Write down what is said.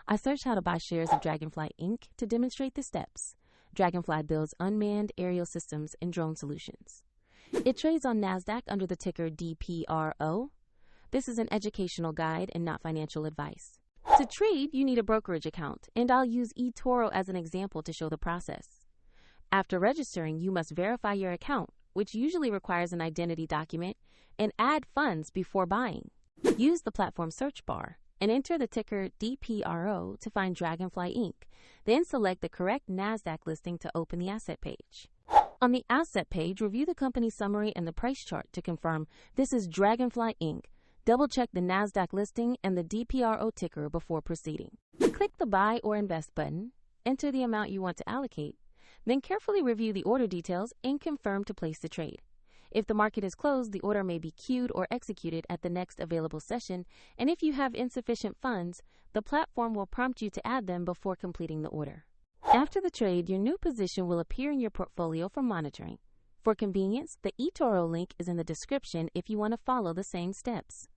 I searched how to buy shares of Draganfly Inc. to demonstrate the steps. Draganfly builds unmanned aerial systems and drone solutions. It trades on NASDAQ under the ticker DPRO. This is an educational guide and not financial advice. To trade, you need a brokerage account, and I'll use eToro as an example to show the process. After registering, you must verify your account, which usually requires an identity document, and add funds before buying. Use the platform search bar and enter the ticker DPRO to find Draganfly Inc. Then select the correct NASDAQ listing to open the asset page. On the asset page, review the company summary and the price chart to confirm this is Draganfly Inc. Double-check the NASDAQ listing and the DPRO ticker before proceeding. Click the Buy or Invest button, enter the amount you want to allocate, then carefully review the order details and confirm to place the trade. If the market is closed, the order may be queued or executed at the next available session, and if you have insufficient funds, the platform will prompt you to add them before completing the order. After the trade, your new position will appear in your portfolio for monitoring. For convenience, the eToro link is in the description if you want to follow the same steps.